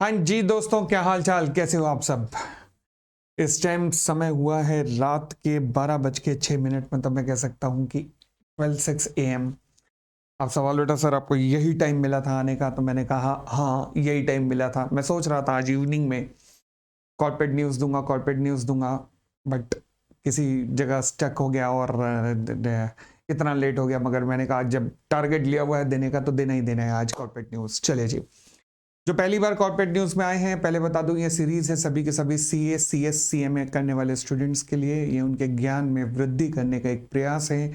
हाँ जी दोस्तों, क्या हाल चाल, कैसे हो आप सब। इस टाइम समय हुआ है रात के 12:06, मतलब मैं कह सकता हूँ कि 12:06 AM। आप सवाल उठा सर आपको यही टाइम मिला था आने का, तो मैंने कहा हाँ यही टाइम मिला था। मैं सोच रहा था आज इवनिंग में कॉर्पोरेट न्यूज़ दूंगा, कॉर्पोरेट न्यूज़ दूंगा, बट किसी जगह स्टक हो गया और इतना लेट हो गया। मगर मैंने कहा जब टारगेट लिया हुआ है देने का तो देना ही देना है आज कॉर्पोरेट न्यूज़। चलिए जी, जो पहली बार कॉर्पोरेट न्यूज़ में आए हैं, पहले बता दूं ये सीरीज है सभी के सभी सीए, सीएस, सीएमए करने वाले स्टूडेंट्स के लिए। ये उनके ज्ञान में वृद्धि करने का एक प्रयास है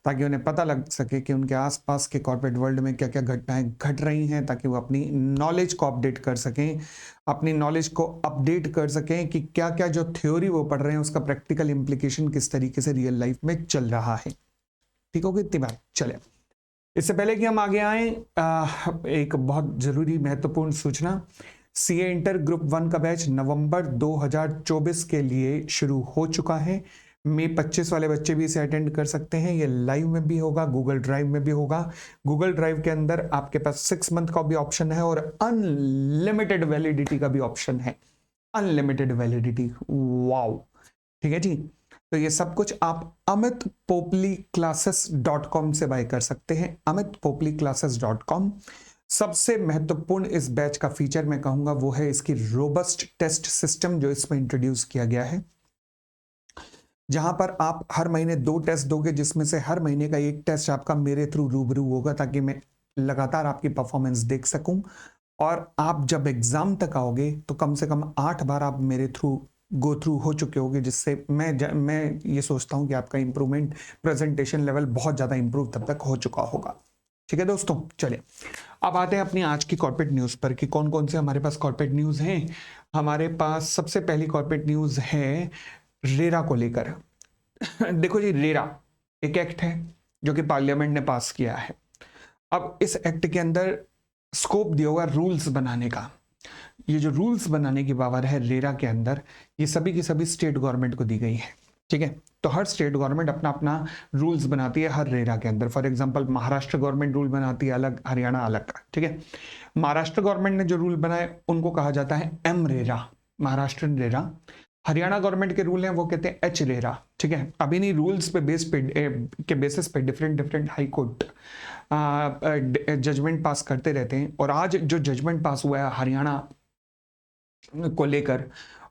ताकि उन्हें पता लग सके कि उनके आसपास के कॉर्पोरेट वर्ल्ड में क्या क्या घटनाएं घट रही हैं, ताकि वो अपनी नॉलेज को अपडेट कर सकें, अपनी नॉलेज को अपडेट कर सकें कि क्या क्या जो थ्योरी वो पढ़ रहे हैं उसका प्रैक्टिकल इम्प्लीकेशन किस तरीके से रियल लाइफ में चल रहा है। ठीक होगी इतनी बात। चले, इससे पहले कि हम आगे आए, एक बहुत जरूरी महत्वपूर्ण सूचना। सीए इंटर ग्रुप 1 का बैच नवंबर 2024 के लिए शुरू हो चुका है। मई 25 वाले बच्चे भी इसे अटेंड कर सकते हैं। ये लाइव में भी होगा, गूगल ड्राइव में भी होगा। गूगल ड्राइव के अंदर आपके पास 6 मंथ का भी ऑप्शन है और अनलिमिटेड वैलिडिटी का भी ऑप्शन है। Unlimited validity, wow. ठीक है जी। तो ये सब कुछ आप amitpopliClasses.com से बाय कर सकते हैं। amitpopliClasses.com। सबसे महत्वपूर्ण इस बैच का फीचर मैं कहूंगा वो है इसकी रोबस्ट टेस्ट सिस्टम जो इसमें इंट्रोड्यूस किया गया है, जहां पर आप हर महीने 2 टेस्ट दोगे, जिसमें से हर महीने का एक टेस्ट आपका मेरे थ्रू रूबरू होगा, ताकि मैं लगातार आपकी परफॉर्मेंस देख सकूं। और आप जब एग्जाम तक आओगे तो कम से कम 8 बार आप मेरे थ्रू गो थ्रू हो चुके होगे, जिससे मैं ये सोचता हूं कि आपका इंप्रूवमेंट, प्रेजेंटेशन लेवल बहुत ज़्यादा इंप्रूव तब तक हो चुका होगा। ठीक है दोस्तों, चलिए अब आते हैं अपनी आज की कॉर्पोरेट न्यूज़ पर कि कौन कौन से हमारे पास कॉर्पोरेट न्यूज़ हैं। हमारे पास सबसे पहली कॉर्पोरेट न्यूज़ है रेरा को लेकर। देखो जी, रेरा एक एक्ट है जो कि पार्लियामेंट ने पास किया है। अब इस एक्ट के अंदर स्कोप दिया हुआ रूल्स बनाने का। ये जो रूल्स बनाने की पावर है रेरा के अंदर, ये सभी की सभी स्टेट गवर्नमेंट को दी गई है। ठीक है, तो हर स्टेट गवर्नमेंट अपना अपना रूल्स बनाती है हर रेरा के अंदर। For example Maharashtra government rule बनाती है अलग, हरियाणा अलग का। ठीक है, महाराष्ट्र गवर्नमेंट ने जो रूल बनाए उनको कहा जाता है M RERA, Maharashtra RERA. Haryana government के रूल हैं वो कहते हैं एच रेरा। ठीक है, अभी नहीं, रूल्स पे के बेसिस पे different different high court judgement pass करते रहते हैं। और आज जो जजमेंट पास हुआ है हरियाणा को लेकर,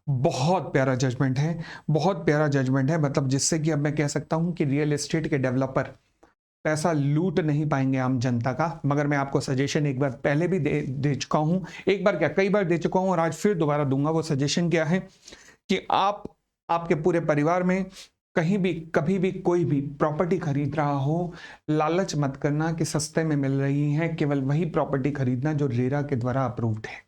बहुत प्यारा जजमेंट है, बहुत प्यारा जजमेंट है। मतलब जिससे कि अब मैं कह सकता हूं कि रियल एस्टेट के डेवलपर पैसा लूट नहीं पाएंगे आम जनता का। मगर मैं आपको सजेशन एक बार पहले भी दे चुका हूं, एक बार क्या कई बार दे चुका हूं और आज फिर दोबारा दूंगा। वो सजेशन क्या है कि आप आपके पूरे परिवार में कहीं भी कभी भी कोई भी प्रॉपर्टी खरीद रहा हो, लालच मत करना कि सस्ते में मिल रही है। केवल वही प्रॉपर्टी खरीदना जो रेरा के द्वारा अप्रूव्ड है।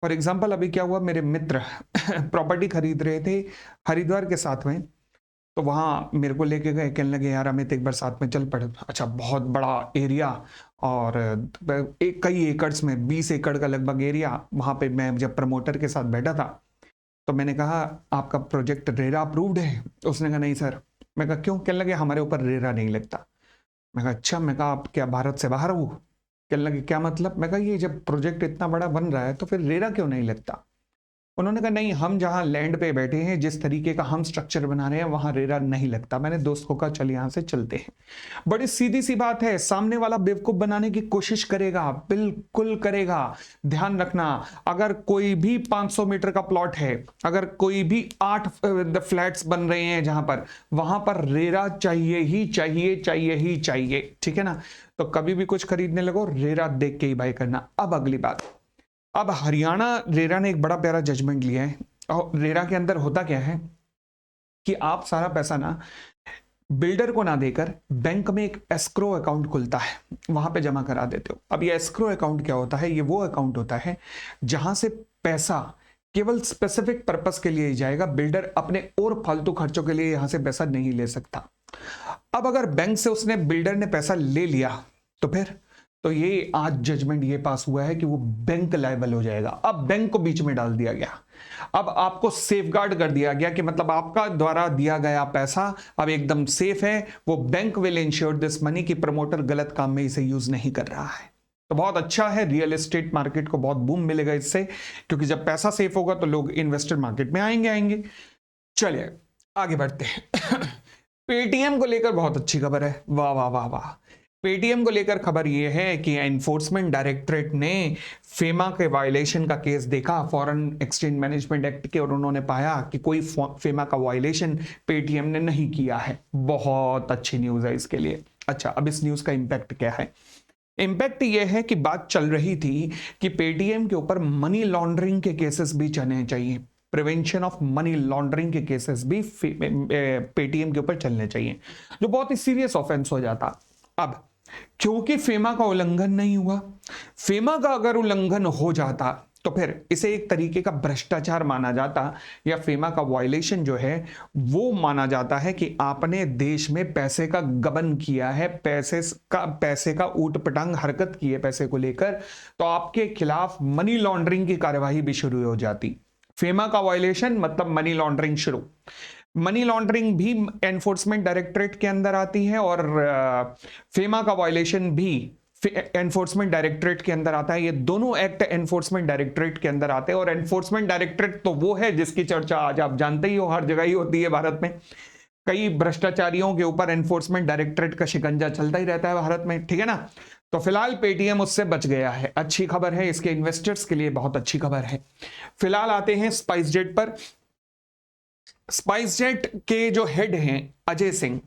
फॉर एग्जाम्पल अभी क्या हुआ, मेरे मित्र प्रॉपर्टी खरीद रहे थे हरिद्वार के साथ में, तो वहां मेरे को लेके गए, कहने लगे यार अमित एक बार साथ में चल पड़े। अच्छा, बहुत बड़ा एरिया और कई एकड़ में 20 एकड़ का लगभग एरिया। वहां पे मैं जब प्रमोटर के साथ बैठा था तो मैंने कहा आपका प्रोजेक्ट रेरा अप्रूव्ड है? उसने कहा नहीं सर। मैं कहा क्यों? कहने लगे हमारे ऊपर रेरा नहीं लगता। मैं कहा अच्छा। मैं कहा आप क्या भारत से बाहर हो? कहने लगे क्या मतलब? मैं कहा ये जब प्रोजेक्ट इतना बड़ा बन रहा है तो फिर रेरा क्यों नहीं लगता? उन्होंने कहा नहीं, हम जहां लैंड पे बैठे हैं, जिस तरीके का हम स्ट्रक्चर बना रहे हैं वहां रेरा नहीं लगता। मैंने दोस्त को कहा चल यहां से चलते हैं। बड़ी सीधी सी बात है, सामने वाला बेवकूफ बनाने की कोशिश करेगा, बिल्कुल करेगा। ध्यान रखना, अगर कोई भी 500 मीटर का प्लॉट है, अगर कोई भी 8 फ्लैट्स बन रहे हैं जहां पर, वहां पर रेरा चाहिए ही चाहिए, चाहिए ही चाहिए। ठीक है ना? तो कभी भी कुछ खरीदने लगो रेरा देख के ही बाय करना। अब अगली बात, अब हरियाणा रेरा ने एक बड़ा प्यारा जजमेंट लिया है। और रेरा के अंदर होता क्या है कि आप सारा पैसा ना बिल्डर को ना देकर बैंक में एक एस्क्रो अकाउंट खुलता है, वहां पे जमा करा देते हो। अब ये एस्क्रो अकाउंट क्या होता है? ये वो अकाउंट होता है जहां से पैसा केवल स्पेसिफिक पर्पस के लिए ही जाएगा। बिल्डर अपने और फालतू खर्चों के लिए यहां से पैसा नहीं ले सकता। अब अगर बैंक से उसने, बिल्डर ने पैसा ले लिया तो फिर, तो ये आज जजमेंट ये पास हुआ है कि वो बैंक लायबल हो जाएगा। अब बैंक को बीच में डाल दिया गया, अब आपको सेफगार्ड कर दिया गया कि मतलब आपका द्वारा दिया गया पैसा अब एकदम सेफ है। वो bank will ensure this money कि प्रमोटर गलत काम में इसे यूज नहीं कर रहा है। तो बहुत अच्छा है, रियल एस्टेट मार्केट को बहुत बूम मिलेगा इससे, क्योंकि जब पैसा सेफ होगा तो लोग इन्वेस्टर मार्केट में आएंगे। चलिए आगे बढ़ते हैं। पेटीएम को लेकर बहुत अच्छी खबर है, वाह वाह वाह वाह। पेटीएम को लेकर खबर यह है कि एनफोर्समेंट डायरेक्टरेट ने फेमा के वायलेशन का केस देखा, फॉरेन एक्सचेंज मैनेजमेंट एक्ट के, और उन्होंने पाया कि कोई फेमा का वायलेशन पेटीएम ने नहीं किया है। बहुत अच्छी न्यूज है इसके लिए। अच्छा, अब इस न्यूज का इंपैक्ट क्या है? इंपैक्ट यह है कि बात चल रही थी कि पेटीएम के ऊपर मनी लॉन्ड्रिंग के केसेस भी चलने चाहिए, प्रिवेंशन ऑफ मनी लॉन्ड्रिंग के केसेस भी पेटीएम के ऊपर चलने चाहिए, जो बहुत ही सीरियस ऑफेंस हो जाता। अब क्योंकि फेमा का उल्लंघन नहीं हुआ, फेमा का अगर उल्लंघन हो जाता तो फिर इसे एक तरीके का भ्रष्टाचार माना जाता, या फेमा का वायलेशन जो है वो माना जाता है कि आपने देश में पैसे का गबन किया है, पैसे का ऊट पटांग हरकत की है पैसे को लेकर, तो आपके खिलाफ मनी लॉन्ड्रिंग की कार्यवाही भी शुरू हो जाती। फेमा का वायलेशन मतलब मनी लॉन्ड्रिंग शुरू। मनी लॉन्ड्रिंग भी एनफोर्समेंट डायरेक्टरेट के अंदर आती है, और फेमा का वायलेशन भी एनफोर्समेंट डायरेक्टरेट के अंदर आता है। ये दोनों एक्ट एनफोर्समेंट डायरेक्टरेट के अंदर आते हैं, और एनफोर्समेंट डायरेक्टरेट तो वो है जिसकी चर्चा आज आप जानते ही हो, हर जगह ही होती है भारत में। कई भ्रष्टाचारियों के ऊपर एनफोर्समेंट डायरेक्टरेट का शिकंजा चलता ही रहता है भारत में, ठीक है ना। तो फिलहाल पेटीएम उससे बच गया है, अच्छी खबर है, इसके इन्वेस्टर्स के लिए बहुत अच्छी खबर है। फिलहाल आते हैं स्पाइसजेट पर। स्पाइसजेट के जो हेड हैं अजय सिंह,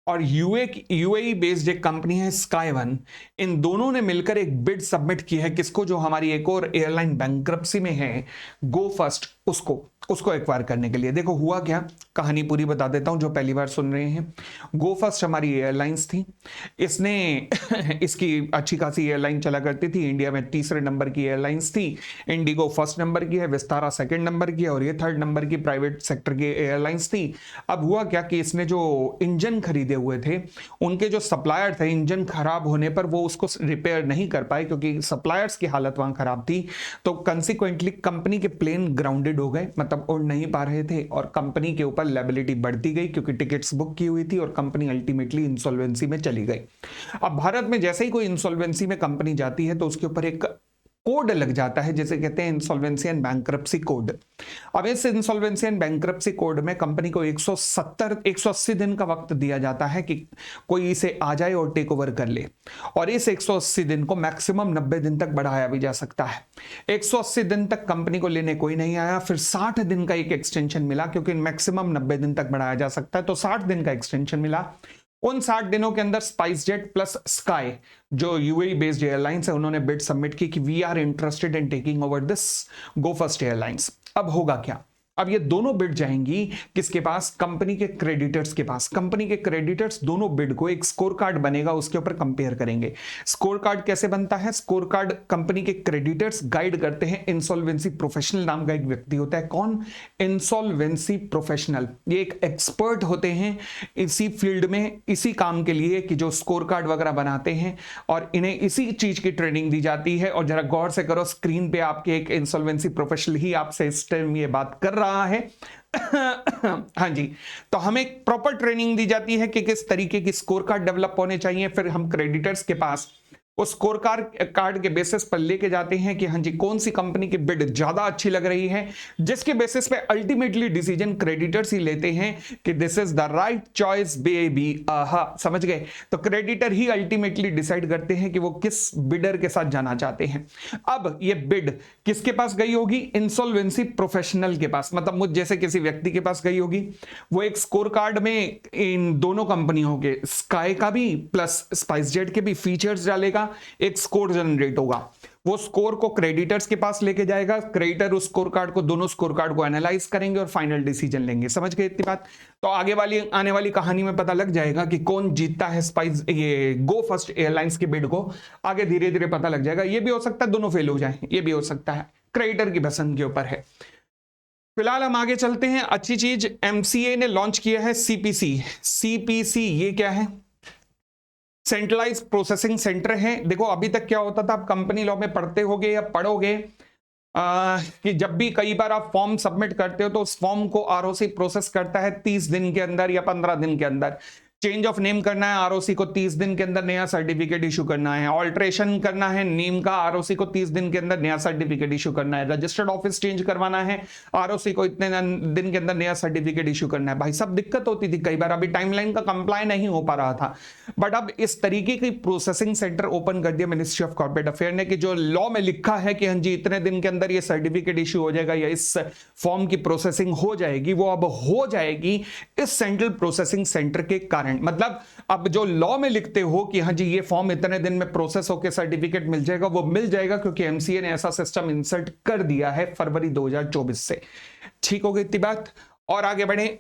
और यूएई बेस्ड एक कंपनी है स्काई वन, इन दोनों ने मिलकर एक बिड सबमिट की है। किसको? जो हमारी एक और एयरलाइन बैंक्रप्सी में है, गो फर्स्ट, उसको एक्वायर करने के लिए। देखो हुआ क्या, कहानी पूरी बता देता हूं जो पहली बार सुन रहे हैं। गो फर्स्ट हमारी एयरलाइंस थी, इसने इसकी अच्छी खासी एयरलाइन चला करती थी, इंडिया में तीसरे नंबर की एयरलाइंस थी। इंडिगो फर्स्ट नंबर की है, विस्तारा सेकंड नंबर की है, और ये थर्ड नंबर की प्राइवेट सेक्टर की एयरलाइंस थी। अब हुआ क्या कि इसने जो इंजन खरीदे हुए थे, उनके जो सप्लायर थे, इंजन खराब होने पर वो उसको रिपेयर नहीं कर पाए, क्योंकि सप्लायर्स की हालत वहां खराब थी। तो कंसिक्वेंटली कंपनी के प्लेन ग्राउंडेड हो गए, मतलब उड़ नहीं पा रहे थे, और कंपनी के ऊपर लायबिलिटी बढ़ती गई, क्योंकि टिकट्स बुक की हुई थी, और कंपनी अल्टीमेटली इंसॉल्वेंसी में चली गई। अब भारत में जैसे ही कोई इंसॉल्वेंसी में कंपनी जाती है तो उसके ऊपर एक कोड लग जाता है, जिसे कहते हैं इंसॉल्वेंसी एंड बैंक्रप्सी कोड। अब इस इंसॉल्वेंसी एंड बैंक्रप्सी कोड में कंपनी को 180 दिन का वक्त दिया जाता है कि कोई इसे आ जाए और टेक ओवर कर ले, और इस 180 दिन को मैक्सिमम 90 दिन तक बढ़ाया भी जा सकता है। 180 दिन तक कंपनी को लेने कोई नहीं आया, फिर 60 दिन का एक एक्सटेंशन मिला, क्योंकि मैक्सिमम 90 दिन तक बढ़ाया जा सकता है, तो 60 दिन का एक्सटेंशन मिला। उन 60 दिनों के अंदर स्पाइसजेट प्लस स्काई, जो यूएई बेस्ड एयरलाइंस है, उन्होंने बिड सबमिट की कि we are interested in taking over this Go First airlines. अब होगा क्या, अब ये दोनों बिड जाएंगी किसके पास? कंपनी के क्रेडिटर्स के पास। कंपनी के क्रेडिटर्स दोनों बिड को, एक स्कोर कार्ड बनेगा, उसके ऊपर कंपेयर करेंगे। स्कोर कार्ड कैसे बनता है? स्कोर कार्ड कंपनी के क्रेडिटर्स गाइड करते हैं, इंसॉल्वेंसी प्रोफेशनल नाम का एक व्यक्ति होता है। कौन? Insolvency professional. ये एक एक्सपर्ट होते हैं इसी फील्ड में, इसी काम के लिए, कि जो स्कोर कार्ड वगैरह बनाते हैं, और इन्हें इसी चीज की ट्रेनिंग दी जाती है। और जरा गौर से करो, स्क्रीन पे आपके एक इंसॉल्वेंसी प्रोफेशनल ही आपसे इस टाइम ये बात कर रहा है। हाँ जी, तो हमें प्रॉपर ट्रेनिंग दी जाती है कि किस तरीके की स्कोर कार्ड डेवलप होने चाहिए। फिर हम क्रेडिटर्स के पास उस स्कोर कार्ड के बेसिस पर लेके जाते हैं कि हाँ जी कौन सी कंपनी की बिड ज्यादा अच्छी लग रही है, जिसके बेसिस पे अल्टीमेटली डिसीजन क्रेडिटर्स ही लेते हैं कि this is the right choice baby. आहा, समझ गए? तो क्रेडिटर ही अल्टीमेटली डिसाइड करते हैं कि वो किस बिडर के साथ जाना चाहते हैं। अब ये बिड किसके पास गई होगी? इंसॉल्वेंसी प्रोफेशनल के पास, मतलब मुझ जैसे किसी व्यक्ति के पास गई होगी। वो एक स्कोर कार्ड में इन दोनों कंपनियों के, स्काई का भी प्लस स्पाइसजेट के भी फीचर्स डालेगा, एक स्कोर जनरेट होगा। वो स्कोर को क्रेडिटर्स के पास लेके जाएगा, क्रेडिटर उस स्कोर कार्ड को, दोनों स्कोर कार्ड को एनालाइज करेंगे और फाइनल डिसीजन लेंगे। समझ गए इतनी बात? तो आगे वाली आने वाली कहानी में पता लग जाएगा कि कौन जीतता है ये गो फर्स्ट एयरलाइंस की बिड को। आगे धीरे धीरे पता लग जाएगा। ये भी हो सकता है दोनों फेल हो जाए, ये भी हो सकता है, क्रेडिटर की पसंद के ऊपर है। फिलहाल हम आगे चलते हैं। अच्छी चीज, एमसीए ने लॉन्च किया है सीपीसी। सीपीसी ये क्या है? सेंट्रलाइज प्रोसेसिंग सेंटर है। देखो अभी तक क्या होता था, आप कंपनी लॉ में पढ़ते होगे या पढ़ोगे कि जब भी कई बार आप फॉर्म सबमिट करते हो तो उस फॉर्म को आरओसी प्रोसेस करता है 30 दिन के अंदर या 15 दिन के अंदर। चेंज ऑफ नेम करना है आरओसी को 30 दिन के अंदर नया सर्टिफिकेट इशू करना है, ऑल्ट्रेशन करना है नेम का आरओसी को 30 दिन के अंदर नया सर्टिफिकेट इशू करना है, रजिस्टर्ड ऑफिस चेंज करवाना है आरओसी को इतने दिन के अंदर नया सर्टिफिकेट इशू करना है। भाई सब दिक्कत होती थी कई बार, अभी टाइमलाइन का कंप्लाई नहीं हो पा रहा था, बट अब इस तरीके की प्रोसेसिंग सेंटर ओपन कर दिया मिनिस्ट्री ऑफ कॉर्पोरेट अफेयर ने कि जो लॉ में लिखा है कि हाँ जी इतने दिन के अंदर ये सर्टिफिकेट इशू हो जाएगा या इस फॉर्म की प्रोसेसिंग हो जाएगी, वो अब हो जाएगी इस सेंट्रल प्रोसेसिंग सेंटर के कारण। मतलब अब जो लॉ में लिखते हो कि हाँ जी ये फॉर्म इतने दिन में प्रोसेस होकर सर्टिफिकेट मिल जाएगा, वो मिल जाएगा क्योंकि एमसीए ने ऐसा सिस्टम इंसर्ट कर दिया है फरवरी 2024 से। ठीक हो गई इतनी बात, और आगे बढ़े।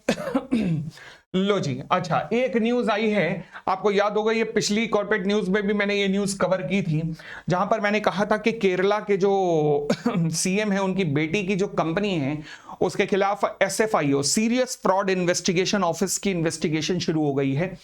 लो जी, अच्छा एक न्यूज आई है, आपको याद होगा ये पिछली कॉर्पोरेट न्यूज में भी मैंने ये न्यूज कवर की थी, जहां पर मैंने कहा था कि केरला के जो सीएम है उनकी बेटी की जो कंपनी है उसके खिलाफ SFIO serious fraud investigation office की इन्वेस्टिगेशन शुरू हो गई है।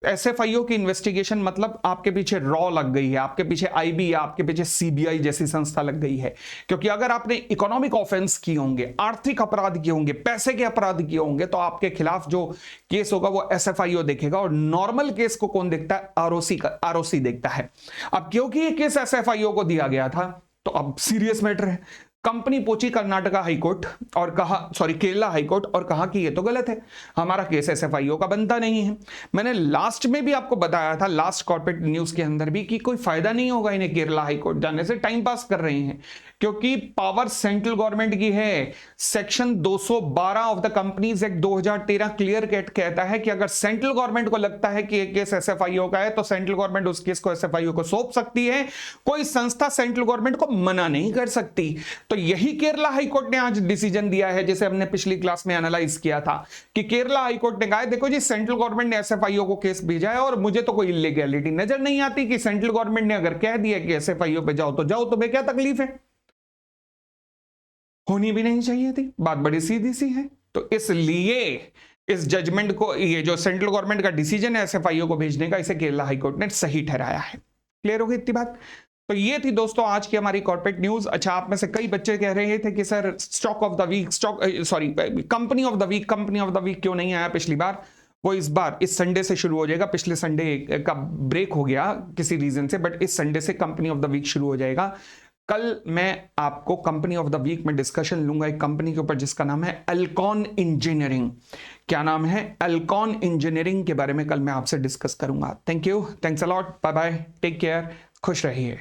एसएफआईओ की इन्वेस्टिगेशन मतलब आपके पीछे रॉ लग गई है, आपके पीछे आईबी या आपके पीछे सीबीआई जैसी संस्था लग गई है, क्योंकि अगर आपने इकोनॉमिक ऑफेंस किए होंगे, आर्थिक अपराध किए होंगे, पैसे के अपराध किए होंगे, तो आपके खिलाफ जो केस होगा वो एसएफआईओ देखेगा, और नॉर्मल केस को कौन देखता है? आरओसी देखता है। अब क्योंकि ये केस एसएफआईओ को दिया गया था तो अब सीरियस मैटर है। कंपनी पहुंची कर्नाटका हाईकोर्ट और कहा, सॉरी केरला हाईकोर्ट, और कहा कि ये तो गलत है, हमारा केस एसएफआईओ का बनता नहीं है। मैंने लास्ट में भी आपको बताया था, लास्ट कॉर्पोरेट न्यूज के अंदर भी, कि कोई फायदा नहीं होगा इन्हें केरला हाईकोर्ट जाने से, टाइम पास कर रहे हैं, क्योंकि पावर सेंट्रल गवर्नमेंट की है। Section 212 of the companies act 2013 clear cut कहता है कि अगर सेंट्रल गवर्नमेंट को लगता है कि ये केस एसएफआईओ का है तो सेंट्रल गवर्नमेंट उस केस को एसएफआईओ को सौंप सकती है, कोई संस्था सेंट्रल गवर्नमेंट को मना नहीं कर सकती। तो यही केरला हाईकोर्ट ने आज डिसीजन दिया है, जैसे हमने पिछली क्लास में एनालाइज किया था कि केरला हाईकोर्ट ने कहा देखो जी सेंट्रल गवर्नमेंट ने एसएफआईओ को केस भेजा है और मुझे तो कोई इलीगैलिटी नजर नहीं आती कि सेंट्रल गवर्नमेंट ने अगर कह दिया कि एसएफआईओ पे जाओ तो जाओ, तुम्हें क्या तकलीफ है? होनी भी नहीं चाहिए थी, बात बड़ी सीधी सी है। तो इसलिए इस जजमेंट को, ये जो सेंट्रल गवर्नमेंट का डिसीजन है एसएफआईओ को भेजने का, इसे केरला हाईकोर्ट ने सही ठहराया है। क्लियर हो गई इतनी बात? तो ये थी दोस्तों आज की हमारी कॉर्पोरेट न्यूज। अच्छा, आप में से कई बच्चे कह रहे थे कि sir stock of the week, company of the week क्यों नहीं आया पिछली बार? वो इस बार इस संडे से शुरू हो जाएगा। पिछले संडे का ब्रेक हो गया किसी रीजन से, बट इस संडे से कंपनी ऑफ द वीक शुरू हो जाएगा। कल मैं आपको कंपनी ऑफ द वीक में डिस्कशन लूंगा एक कंपनी के ऊपर जिसका नाम है अल्कॉन इंजीनियरिंग। क्या नाम है? अल्कॉन इंजीनियरिंग के बारे में कल मैं आपसे डिस्कस करूंगा। Thank you, thanks a lot, bye bye, take care, खुश रहिए।